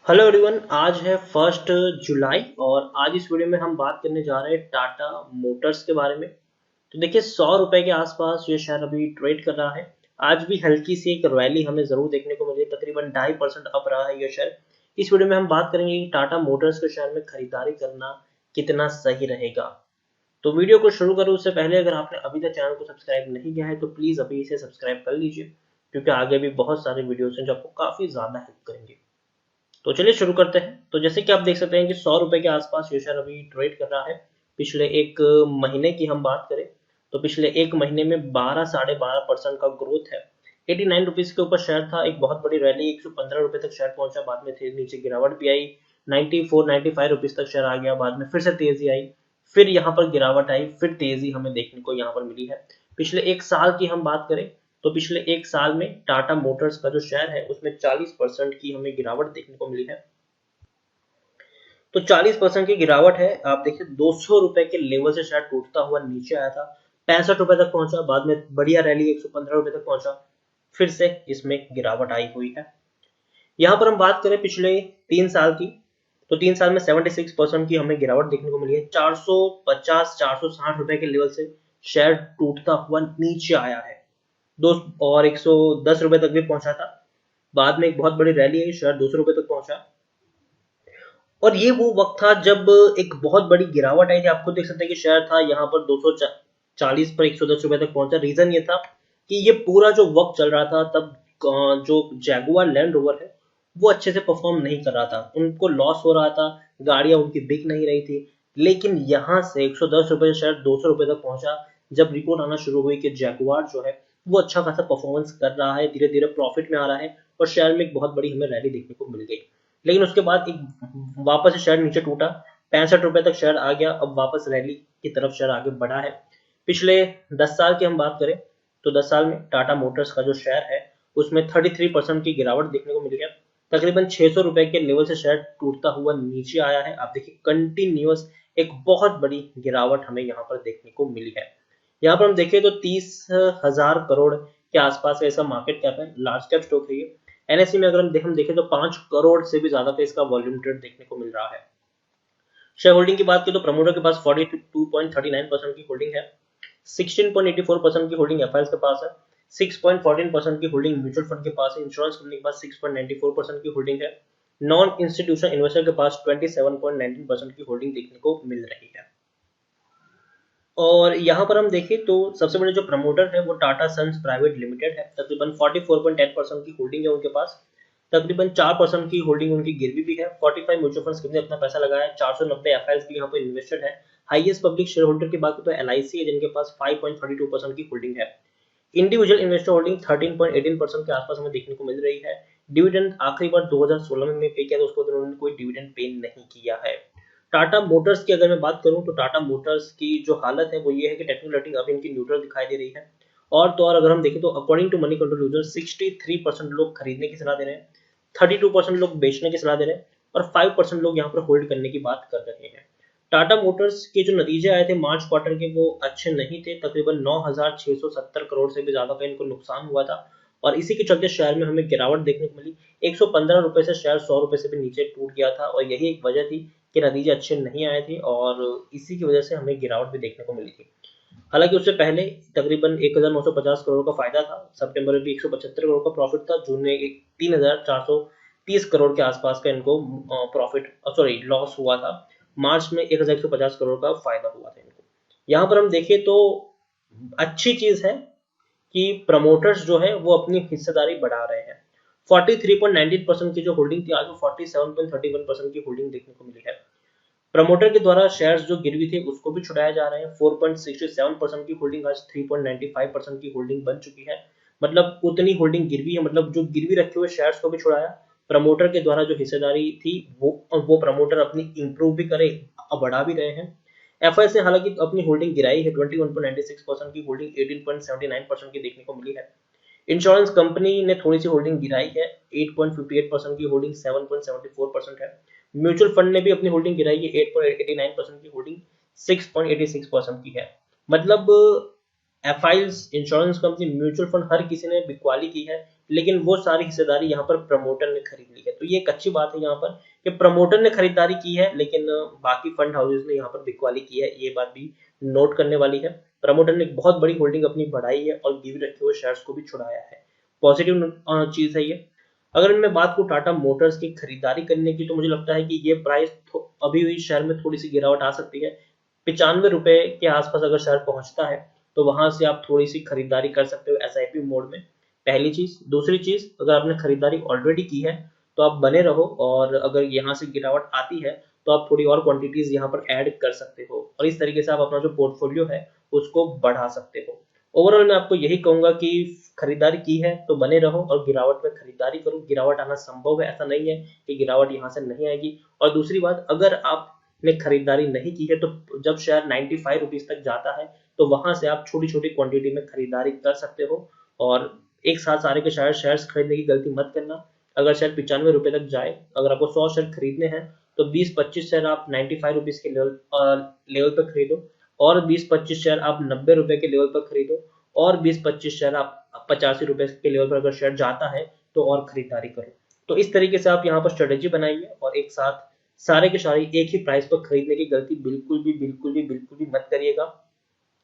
Hello everyone, आज है 1 जुलाई और आज इस वीडियो में हम बात करने जा रहे हैं टाटा मोटर्स के बारे में। तो देखिए, 100 रुपए के आसपास ये शेयर अभी ट्रेड कर रहा है। आज भी हल्की सी एक रैली हमें जरूर देखने को मिली, तकरीबन 2.5% अप रहा है ये शेयर। इस वीडियो में हम बात करेंगे कि टाटा मोटर्स के शेयर में खरीदारी करना कितना सही रहेगा। तो वीडियो को शुरू करूँ उससे पहले अगर आपने अभी तक चैनल को सब्सक्राइब नहीं किया है तो प्लीज अभी इसे सब्सक्राइब कर लीजिए, क्योंकि आगे भी बहुत सारे वीडियोस हैं जो आपको काफी ज्यादा हेल्प करेंगे। तो चलिए शुरू करते हैं। तो जैसे कि आप देख सकते हैं कि 100 रुपए के आसपास ये शेयर अभी ट्रेड कर रहा है। पिछले एक महीने की हम बात करें तो पिछले एक महीने में 12 साढ़े 12% का ग्रोथ है। 89 रुपीज के ऊपर शेयर था, एक बहुत बड़ी रैली, 115 रुपए तक शेयर पहुंचा, बाद में थे नीचे गिरावट भी आई। 94 95 रुपीज तक शेयर आ गया, बाद में फिर से तेजी आई, फिर यहाँ पर गिरावट आई, फिर तेजी हमें देखने को यहाँ पर मिली है। पिछले एक साल की हम बात करें तो पिछले एक साल में टाटा मोटर्स का जो शेयर है उसमें 40% की हमें गिरावट देखने को मिली है। तो 40% की गिरावट है। आप देखिए, 200 रुपए के लेवल से शेयर टूटता हुआ नीचे आया था, 65 रुपए तक पहुंचा, बाद में बढ़िया रैली 115 रुपए तक पहुंचा, फिर से इसमें गिरावट आई हुई है। यहाँ पर हम बात करें पिछले 3 साल की, तो 3 साल में 76% की हमें गिरावट देखने को मिली है। 450 460 रुपए के लेवल से शेयर टूटता हुआ नीचे आया है, दो और 110 रुपए तक भी पहुंचा था। बाद में एक बहुत बड़ी रैली है, शेयर 200 रुपए तक पहुंचा। और ये वो वक्त था जब एक बहुत बड़ी गिरावट आई थी। आपको देख सकते हैं कि शेयर था यहाँ पर 240 पर 110 रुपए तक पहुंचा। रीजन ये था कि ये पूरा जो वक्त चल रहा था तब जो जैगुआर लैंड रोवर है वो अच्छे से परफॉर्म नहीं कर रहा था, उनको लॉस हो रहा था, गाड़ियां उनकी बिक नहीं रही थी। लेकिन यहाँ से 110 रुपए से शेयर 200 रुपए तक पहुंचा जब रिपोर्ट आना शुरू हुई कि जैगुआर जो है वो अच्छा खासा परफॉर्मेंस कर रहा है, धीरे धीरे प्रॉफिट में आ रहा है, और शेयर में एक बहुत बड़ी हमें रैली देखने को मिल गई। लेकिन उसके बाद एक वापस से शेयर नीचे टूटा, 65 रुपए तक शेयर आ गया, अब वापस रैली की तरफ शेयर आगे बढ़ा है। पिछले 10 साल की हम बात करें तो 10 साल में टाटा मोटर्स का जो शेयर है उसमें 33% की गिरावट देखने को मिली है। तकरीबन 600 रुपए के लेवल से शेयर टूटता हुआ नीचे आया है। आप देखिए, कंटिन्यूअस एक बहुत बड़ी गिरावट हमें यहाँ पर देखने को मिली है। यहाँ पर हम देखें तो 30,000 करोड़ के आसपास का इसका मार्केट कैप है, लार्ज कैप स्टॉक है ये। एनएससी में अगर हम देखें तो 5 करोड़ से भी ज्यादा का इसका वॉल्यूम ट्रेड देखने को मिल रहा है। शेयर होल्डिंग की बात करें तो प्रमोटर के पास 42.39% की होल्डिंग है, 16.84% की होल्डिंग एफआईएस के पास है, 6.14% की होल्डिंग म्यूचुअल फंड के पास है, इंश्योरेंस कंपनी के पास 6.94% की होल्डिंग है, नॉन इंस्टीट्यूशनल इन्वेस्टर के पास 27.19% की होल्डिंग देखने को मिल रही है। और यहाँ पर हम देखें तो सबसे बड़े जो प्रमोटर है वो टाटा सन्स प्राइवेट लिमिटेड है, तकरीबन 44.10% की होल्डिंग है उनके पास। तकरीबन 4% की होल्डिंग उनकी गिरवी भी है। 45 म्यूचुअल फंड्स ने अपना पैसा लगाया है, 490 एफआईएस भी यहाँ पर इन्वेस्टेड है। हाईएस्ट पब्लिक शेयर होल्डर की बात करें तो एलआईसी है जिनके पास 5.32% की होल्डिंग है। इंडिविजुअल इन्वेस्टर होल्डिंग 13.18% के आसपास हमें देखने को मिल रही है। डिविडेंड आखिरी बार 2016 में पे किया था, उसके बाद उन्होंने कोई डिविडेंड पे नहीं किया है। टाटा मोटर्स की अगर मैं बात करूं तो टाटा मोटर्स की जो हालत है वो ये है कि टेक्निकल रेटिंग अभी इनकी न्यूट्रल दिखाई दे रही है। और तो और अगर हम देखें तो according to Moneycontrol user 63% लोग खरीदने की सलाह दे रहे हैं, 32% लोग बेचने की सलाह दे रहे हैं, और 5% लोग यहाँ पर होल्ड करने की बात कर रहे हैं। टाटा मोटर्स के जो नतीजे आए थे मार्च क्वार्टर के वो अच्छे नहीं थे, तकरीबन 9,670 करोड़ से भी ज्यादा का इनको नुकसान हुआ था, और इसी के चलते शेयर में हमें गिरावट देखने को मिली। 115 रुपए से शेयर 100 रुपए से भी नीचे टूट गया था, और यही एक वजह थी कि नतीजे अच्छे नहीं आए थे, और इसी की वजह से हमें गिरावट भी देखने को मिली थी। हालांकि उससे पहले तकरीबन 1950 करोड़ का फायदा था, सितंबर में भी 175 करोड़ का प्रॉफिट था, जून में 3,430 करोड़ के आसपास का इनको प्रॉफिट सॉरी लॉस हुआ था, मार्च में 1,150 करोड़ का फायदा हुआ था इनको। यहाँ पर हम देखें तो अच्छी चीज है कि प्रमोटर्स जो है वो अपनी हिस्सेदारी बढ़ा रहे हैं। 43.19% की जो होल्डिंग थी आज वो 47.31% की होल्डिंग देखने को मिली है। प्रमोटर के द्वारा शेयर्स जो गिरवी थे उसको भी छुड़ाया जा रहे हैं। 4.67% की होल्डिंग आज 3.95% की होल्डिंग बन चुकी है। मतलब उतनी होल्डिंग गिरवी है, मतलब जो गिरवी रखे हुए शेयर्स को भी छुड़ाया। प्रमोटर के द्वारा जो हिस्सेदारी थी वो प्रमोटर अपनी इंप्रूव भी करे, बढ़ा भी रहे हैं। एफआईएस ने हालांकि अपनी होल्डिंग गिराई है, 21.96% की होल्डिंग 18.79% की देखने को मिली है। इंश्योरेंस कंपनी ने थोड़ी सी होल्डिंग गिराई है, 8.58% की होल्डिंग 7.74% है। म्यूचुअल फंड ने भी अपनी होल्डिंग गिराई है, 8.89% की होल्डिंग 6.86% की है। मतलब FIs, insurance company, mutual fund, हर किसी ने बिकवाली की है, लेकिन वो सारी हिस्सेदारी यहाँ पर प्रमोटर ने खरीद ली है। तो ये एक अच्छी बात है यहाँ पर कि प्रमोटर ने खरीदारी की है, लेकिन बाकी फंड हाउसेज ने यहाँ पर बिकवाली की है। ये बात भी नोट करने वाली है। प्रमोटर ने एक बहुत बड़ी होल्डिंग अपनी बढ़ाई है और गिव रखे हुए शेयर्स को भी छुड़ाया है। पॉजिटिव चीज है ये। अगर मैं बात करूं टाटा मोटर्स की खरीदारी करने की, तो मुझे लगता है कि ये प्राइस अभी हुई शेयर में थोड़ी सी गिरावट आ सकती है। 95 रुपए के आसपास अगर शेयर पहुंचता है तो वहां से आप थोड़ी सी खरीदारी कर सकते हो एसआईपी मोड में। पहली चीज। दूसरी चीज, अगर आपने खरीदारी ऑलरेडी की है तो आप बने रहो, और अगर यहाँ से गिरावट आती है तो आप थोड़ी और क्वांटिटीज यहाँ पर ऐड कर सकते हो, और इस तरीके से आप अपना जो पोर्टफोलियो है उसको बढ़ा सकते हो। ओवरऑल मैं आपको यही कहूंगा कि खरीदारी की है तो बने रहो और गिरावट में खरीदारी करो। गिरावट आना संभव है, ऐसा नहीं है कि गिरावट यहाँ से नहीं आएगी। और दूसरी बात, अगर आपने खरीदारी नहीं की है तो जब शेयर 95 रुपीज तक जाता है तो वहां से आप छोटी छोटी क्वांटिटी में खरीदारी कर सकते हो, और एक साथ सारे के शेयर्स खरीदने की गलती मत करना। अगर शेयर 95 रुपए तक जाए, अगर आपको 100 शेयर खरीदने हैं तो 20-25 शेयर आप 95 रुपीज के लेवल पर खरीदो, और 20-25 शेयर आप 90 रुपए के लेवल पर खरीदो, और 20-25 शेयर आप 85 रुपए के लेवल पर अगर शेयर जाता है तो और खरीदारी करो। तो इस तरीके से आप यहाँ पर स्ट्रेटेजी बनाइए, और एक साथ सारे के सारे एक ही प्राइस पर खरीदने की गलती बिल्कुल भी मत करिएगा।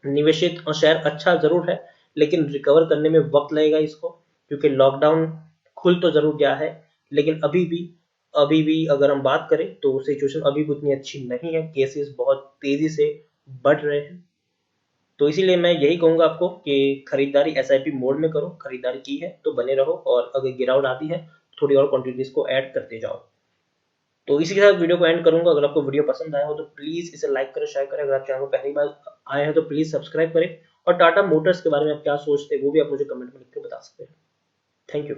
निवेशित शेयर अच्छा जरूर है, लेकिन रिकवर करने में वक्त लगेगा इसको, क्योंकि लॉकडाउन खुल तो जरूर गया है, लेकिन अभी भी अगर हम बात करें तो सिचुएशन अभी भी उतनी अच्छी नहीं है। केसेस बहुत तेजी से बढ़ रहे हैं। तो इसीलिए मैं यही कहूंगा आपको कि खरीदारी एसआईपी मोड में करो। खरीदारी की है तो बने रहो, और अगर गिरावट आती है थोड़ी और क्वांटिटीज को ऐड करते जाओ। तो इसी के साथ वीडियो को एंड करूंगा। अगर आपको वीडियो पसंद आया हो तो प्लीज इसे लाइक करें, शेयर करें। अगर आप चैनल को पहली बार आए हैं तो प्लीज सब्सक्राइब करें, और टाटा मोटर्स के बारे में आप क्या सोचते हैं वो भी आप मुझे कमेंट में लिख के बता सकते हैं। Thank you.